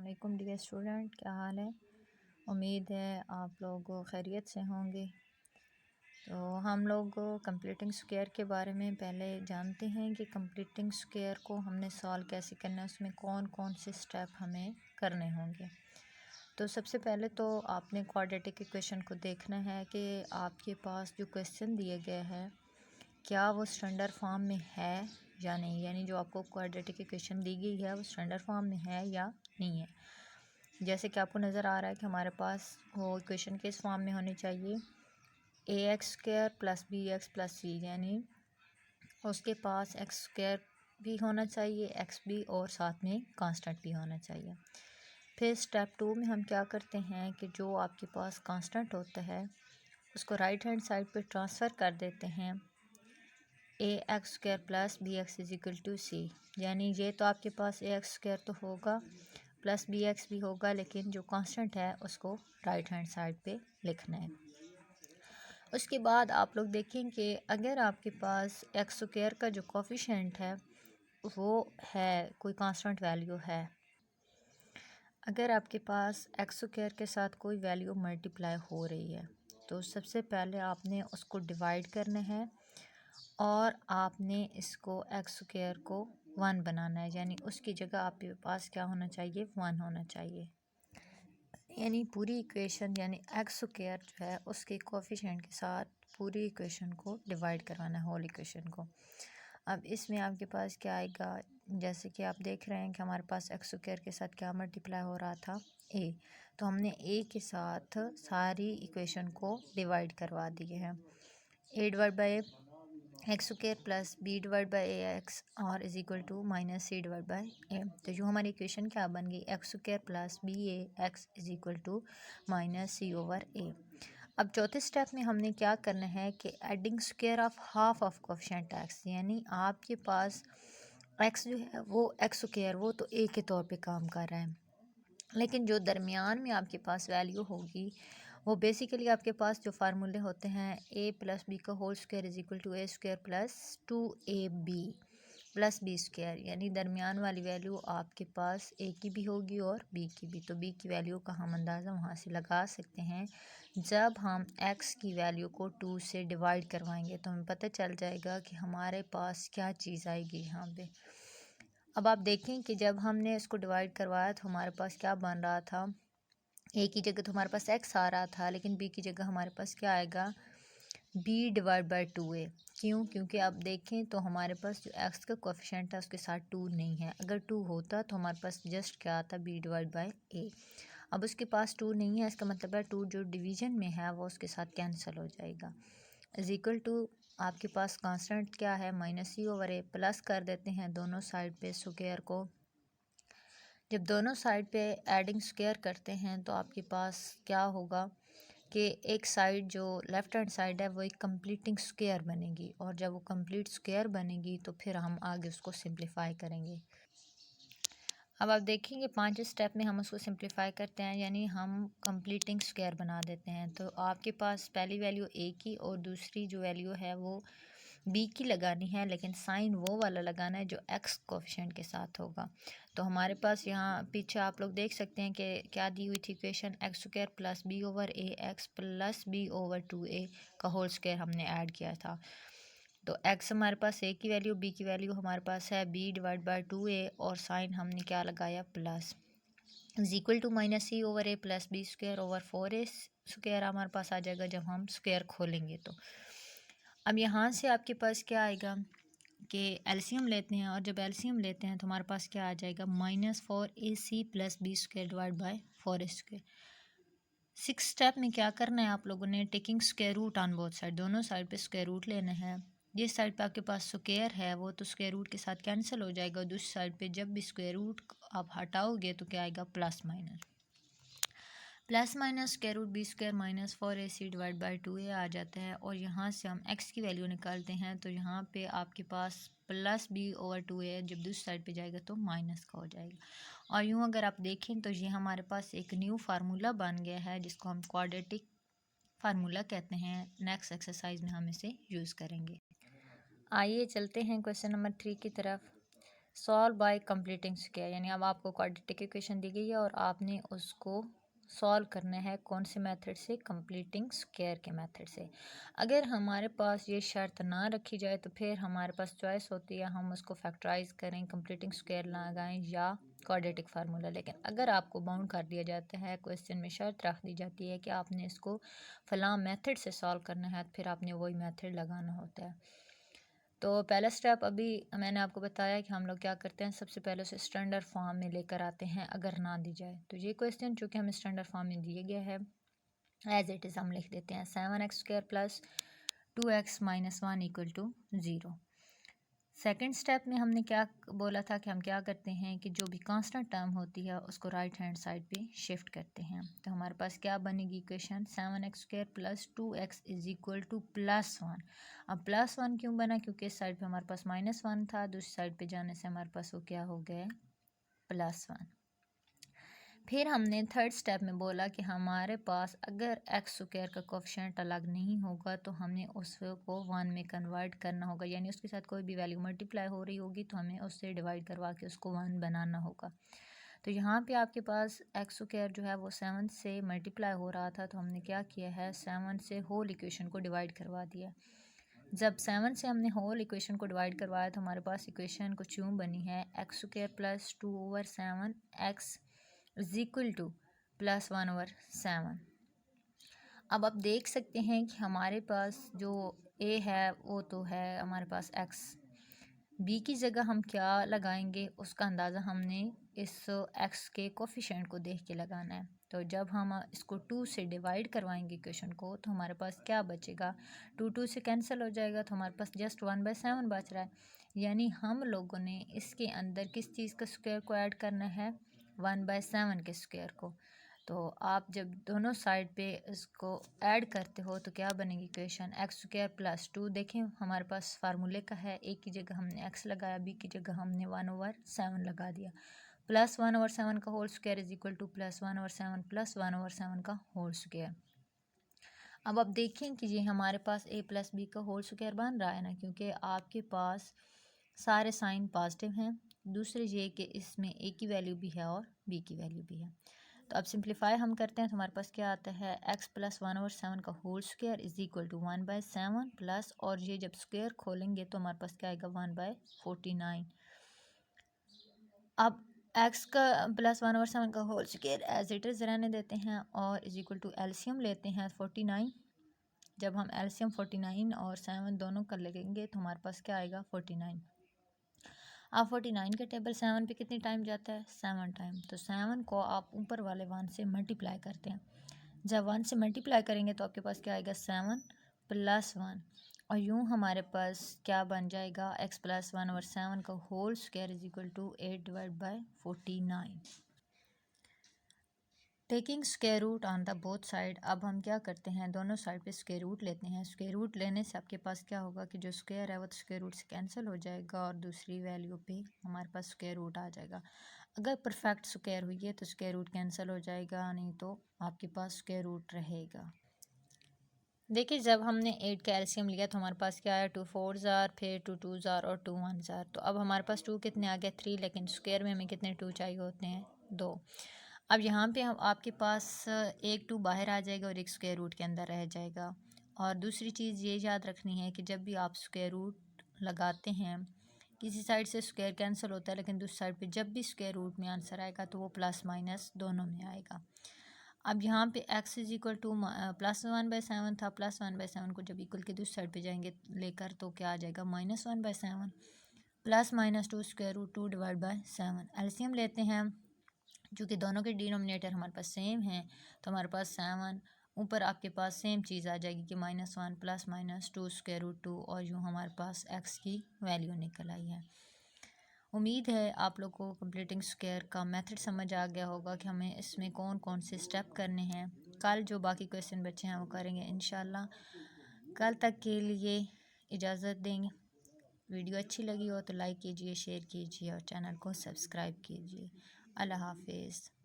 वालेकुम dear student, क्या हाल है। उम्मीद है आप लोग खैरियत से होंगे। तो हम लोग कंप्लीटिंग स्क्वायर के बारे में पहले जानते हैं कि कंप्लीटिंग स्क्वायर को हमने सॉल्व कैसे करना है, उसमें कौन कौन से स्टेप हमें करने होंगे। तो सबसे पहले तो आपने क्वाड्रेटिक इक्वेशन को देखना है कि आपके पास जो क्वेश्चन दिए गए हैं क्या वो स्टैंडर्ड फॉर्म में है या नहीं, यानी जो आपको क्वाड्रेटिक इक्वेशन दी गई है वो स्टैंडर्ड फॉर्म में है या नहीं है। जैसे कि आपको नज़र आ रहा है कि हमारे पास वो इक्वेशन किस फॉर्म में होनी चाहिए, A X square plus B X plus C, यानी उसके पास एक्स स्क्वायर भी होना चाहिए, एक्स भी, और साथ में कांस्टेंट भी होना चाहिए। फिर स्टेप 2 में हम क्या करते हैं कि जो आपके पास कांस्टेंट होता है उसको राइट हैंड साइड पे ट्रांसफ़र कर देते हैं, A X square plus B X is equal to C, यानी ये तो आपके पास ए एक्स स्क्वायर तो होगा प्लस बी एक्स भी होगा, लेकिन जो कांस्टेंट है उसको राइट हैंड साइड पे लिखना है। उसके बाद आप लोग देखें कि अगर आपके पास एक्स स्क्वायर का जो कोफिशिएंट है वो है, कोई कांस्टेंट वैल्यू है, अगर आपके पास एक्स स्क्वायर के साथ कोई वैल्यू मल्टीप्लाई हो रही है तो सबसे पहले आपने उसको डिवाइड करना है और आपने इसको एक्स स्क्वायर को 1 बनाना है, यानी उसकी जगह आपके पास क्या होना चाहिए, 1 होना चाहिए। यानी पूरी इक्वेशन यानी एक्स स्क्वायर जो है उसके कोफिशिएंट के साथ पूरी इक्वेशन को डिवाइड करवाना है, होल इक्वेशन को। अब इसमें आपके पास क्या आएगा, जैसे कि आप देख रहे हैं कि हमारे पास एक्स स्क्वायर के साथ क्या मल्टीप्लाई हो रहा था, ए, तो हमने ए के साथ सारी इक्वेशन को डिवाइड करवा दिए हैं। A divide by X square plus B divide by A X और is equal to minus C divide by A. तो जो हमारी इक्वेशन क्या बन गई, X square plus B A X is equal to minus C over A. अब चौथे step में हमने क्या करना है कि adding square of half of coefficient X, यानी आपके पास एक्स जो है वो एक्स स्क्वायर वो तो ए के तौर पे काम कर रहा है, लेकिन जो दरमियान में आपके पास वैल्यू होगी वो बेसिकली आपके पास जो फार्मूले होते हैं, ए प्लस बी का whole square is equal to A square plus 2ab plus B square, यानी दरमियान वाली वैल्यू आपके पास ए की भी होगी और बी की भी। तो बी की वैल्यू का हम अंदाज़ा वहाँ से लगा सकते हैं, जब हम एक्स की वैल्यू को 2 से डिवाइड करवाएंगे तो हमें पता चल जाएगा कि हमारे पास क्या चीज़ आएगी यहाँ पे। अब आप देखें कि जब हमने इसको डिवाइड करवाया तो हमारे पास क्या बन रहा था, ए की जगह तो हमारे पास एक्स आ रहा था, लेकिन बी की जगह हमारे पास क्या आएगा, बी डिवाइड बाई 2a। क्यों, क्योंकि आप देखें तो हमारे पास जो एक्स का कोफिशिएंट है उसके साथ 2 नहीं है, अगर 2 होता तो हमारे पास जस्ट क्या आता, बी डिवाइड बाई ए। अब उसके पास 2 नहीं है, इसका मतलब है 2 जो डिवीजन में है वो उसके साथ कैंसिल हो जाएगा। इज इक्वल टू आपके पास कांस्टेंट क्या है, minus C over A, plus कर देते हैं दोनों साइड पे स्क्वायर को। जब दोनों साइड पे एडिंग स्क्वायर करते हैं तो आपके पास क्या होगा कि एक साइड जो लेफ़्ट हैंड साइड है वो एक कंप्लीटिंग स्क्वायर बनेगी, और जब वो कंप्लीट स्क्वायर बनेगी तो फिर हम आगे उसको सिंप्लीफाई करेंगे। अब आप देखेंगे 5 स्टेप में हम उसको सिंप्लीफाई करते हैं, यानी हम कंप्लीटिंग स्क्वायर बना देते हैं। तो आपके पास पहली वैल्यू ए की और दूसरी जो वैल्यू है वो बी की लगानी है, लेकिन साइन वो वाला लगाना है जो एक्स कोफिशिएंट के साथ होगा। तो हमारे पास यहाँ पीछे आप लोग देख सकते हैं कि क्या दी हुई थी equation, X square plus B over A X plus B over 2a का होल स्क्वायर हमने ऐड किया था। तो एक्स हमारे पास ए की वैल्यू, बी की वैल्यू हमारे पास है बी डिवाइड बाई 2a, और साइन हमने क्या लगाया, plus, is equal to minus C over A plus B square over 4a square हमारे पास आ जाएगा जब हम स्क्वायर खोलेंगे। तो अब यहाँ से आपके पास क्या आएगा कि एलसीएम लेते हैं, और जब एलसीएम लेते हैं तो हमारे पास क्या आ जाएगा, -4ac plus B square divide by 4a square. 6 step में क्या करना है आप लोगों ने, taking square root on both side, दोनों साइड पे स्क्वायर रूट लेना है। जिस साइड पे आपके पास स्क्वायर है वो तो स्क्वायर रूट के साथ कैंसिल हो जाएगा, दूसरी साइड पे जब भी स्क्वायर रूट आप हटाओगे तो क्या आएगा, plus minus, plus minus square root B square minus 4ac divide by 2a आ जाता है। और यहाँ से हम x की वैल्यू निकालते हैं तो यहाँ पे आपके पास प्लस बी ओवर 2a जब दूसरी साइड पे जाएगा तो माइनस का हो जाएगा। और यूँ अगर आप देखें तो ये हमारे पास एक न्यू फार्मूला बन गया है जिसको हम क्वाड्रेटिक फार्मूला कहते हैं। नेक्स्ट एक्सरसाइज में हम इसे यूज़ करेंगे। आइए चलते हैं क्वेश्चन नंबर 3 की तरफ। सॉल्व बाय कंप्लीटिंग स्क्वायर, यानी अब आपको क्वाड्रेटिक इक्वेशन दी गई है और आपने उसको सॉल्व करना है कौन से मेथड से, कंप्लीटिंग स्क्वायर के मेथड से। अगर हमारे पास ये शर्त ना रखी जाए तो फिर हमारे पास चॉइस होती है हम उसको फैक्टराइज करें, कंप्लीटिंग स्क्वायर लगाएं या क्वाड्रेटिक फार्मूला। लेकिन अगर आपको बाउंड कर दिया जाता है, क्वेश्चन में शर्त रख दी जाती है कि आपने इसको फलां मेथड से सॉल्व करना है, तो फिर आपने वही मेथड लगाना होता है। तो पहला स्टेप अभी मैंने आपको बताया कि हम लोग क्या करते हैं, सबसे पहले उसे स्टैंडर्ड फॉर्म में लेकर आते हैं अगर ना दी जाए तो। ये क्वेश्चन चूँकि हमें स्टैंडर्ड फॉर्म में दिया गया है, एज इट इज़ हम लिख देते हैं 7x² plus 2x minus 1 equal to 0। Second step में हमने क्या बोला था कि हम क्या करते हैं कि जो भी कांस्टेंट टर्म होती है उसको राइट हैंड साइड पे शिफ्ट करते हैं। तो हमारे पास क्या बनेगी equation, 7x² plus 2x is equal to +1। अब +1 क्यों बना, क्योंकि इस साइड पे हमारे पास -1 था, दूसरी साइड पे जाने से हमारे पास वो क्या हो गया, +1। फिर हमने थर्ड स्टेप में बोला कि हमारे पास अगर x² का कोफिशिएंट अलग नहीं होगा तो हमने उसको 1 में कन्वर्ट करना होगा, यानी उसके साथ कोई भी वैल्यू मल्टीप्लाई हो रही होगी तो हमें उससे डिवाइड करवा के उसको 1 बनाना होगा। तो यहाँ पे आपके पास x² जो है वो 7 से मल्टीप्लाई हो रहा था, तो हमने क्या किया है, 7 से होल इक्वेशन को डिवाइड करवा दिया। जब 7 से हमने होल इक्वेशन को डिवाइड करवाया तो हमारे पास इक्वेशन कुछ यूँ बनी है, x² plus 2/7 x is equal to +1/7। अब आप देख सकते हैं कि हमारे पास जो a है वो तो है हमारे पास x, b की जगह हम क्या लगाएंगे उसका अंदाज़ा हमने इस x के कोफिशिएंट को देख के लगाना है। तो जब हम इसको 2 से डिवाइड करवाएंगे इक्वेशन को तो हमारे पास क्या बचेगा, 2 से कैंसिल हो जाएगा तो हमारे पास जस्ट 1/7 बच रहा है। यानी हम लोगों ने इसके अंदर किस चीज़ का स्क्वायर को ऐड करना है, 1/7 के स्क्वायर को। तो आप जब दोनों साइड पे इसको ऐड करते हो तो क्या बनेगी इक्वेशन, x² प्लस 2। देखें हमारे पास फार्मूले का है, a की जगह हमने x लगाया, b की जगह हमने 1/7 लगा दिया, +1/7 का whole square is equal to +1/7 plus 1/7 का होल स्क्वायर। अब आप देखें कि ये हमारे पास a प्लस बी का होल स्क्वायर बन रहा है ना, क्योंकि आपके पास सारे साइन पॉजिटिव हैं। दूसरे ये कि इसमें a की वैल्यू भी है और b की वैल्यू भी है। तो अब सिंप्लीफाई हम करते हैं तो हमारे पास क्या आता है, x प्लस 1/7 का whole square is equal to 1/7 plus, और ये जब स्क्वायर खोलेंगे तो हमारे पास क्या आएगा, 1/49। अब x का प्लस 1/7 का whole square as it is रहने देते हैं और इज इक्वल टू एलसीएम लेते हैं 49। जब हम एलसीएम 49 और 7 दोनों कर लेंगे तो हमारे पास क्या आएगा, 49। अब 49 के टेबल 7 पे कितनी टाइम जाता है, 7 टाइम। तो 7 को आप ऊपर वाले 1 से मल्टीप्लाई करते हैं, जब 1 से मल्टीप्लाई करेंगे तो आपके पास क्या आएगा, 7 प्लस 1, और यूँ हमारे पास क्या बन जाएगा, x प्लस 1/7 का whole square is equal to 8/49। Taking square root on the both side. अब हम क्या करते हैं, दोनों साइड पे स्क्वायर रूट लेते हैं। स्क्वायर रूट लेने से आपके पास क्या होगा कि जो स्क्वायर है वो तो स्क्वायर रूट से कैंसिल हो जाएगा और दूसरी वैल्यू पे हमारे पास स्क्वायर रूट आ जाएगा। अगर परफेक्ट स्क्वायर हुई है तो स्क्वायर रूट कैंसिल हो जाएगा, नहीं तो आपके पास स्क्वायर रूट रहेगा। देखिए जब हमने 8 का एलसीएम लिया तो हमारे पास क्या है, 2 4 ज़ार, फिर 2 2 ज़ार और 2 1 ज़ार। तो अब हमारे पास 2 कितने आ गए, 3, लेकिन स्क्वायर में हमें कितने 2 चाहिए होते हैं, 2। अब यहाँ पे हम आपके पास एक 2 बाहर आ जाएगा और एक स्क्वायर रूट के अंदर रह जाएगा। और दूसरी चीज़ ये याद रखनी है कि जब भी आप स्क्वायर रूट लगाते हैं, किसी साइड से स्क्वायर कैंसिल होता है लेकिन दूसरी साइड पे जब भी स्क्वायर रूट में आंसर आएगा तो वो प्लस माइनस दोनों में आएगा। अब यहाँ पे x इज इक्वल टू +1/7 था, +1/7 को जब इक्वल के दूसरी साइड पे जाएंगे लेकर तो क्या आ जाएगा, -1/7 plus minus 2 square root 2 divide by 7। LCM लेते हैं, चूँकि दोनों के डिनोमिनेटर हमारे पास सेम हैं तो हमारे पास 7 ऊपर आपके पास सेम चीज़ आ जाएगी कि -1 प्लस माइनस 2 स्क्वायर रूट 2, और यूँ हमारे पास x की वैल्यू निकल आई है। उम्मीद है आप लोग को कंप्लीटिंग स्क्वायर का मेथड समझ आ गया होगा कि हमें इसमें कौन कौन से स्टेप करने हैं। कल जो बाकी क्वेश्चन बचे हैं वो करेंगे इंशाल्लाह। कल तक के लिए इजाज़त देंगे। वीडियो अच्छी लगी हो तो लाइक कीजिए, शेयर कीजिए और चैनल को सब्सक्राइब कीजिए। अल्लाह हाफिज़।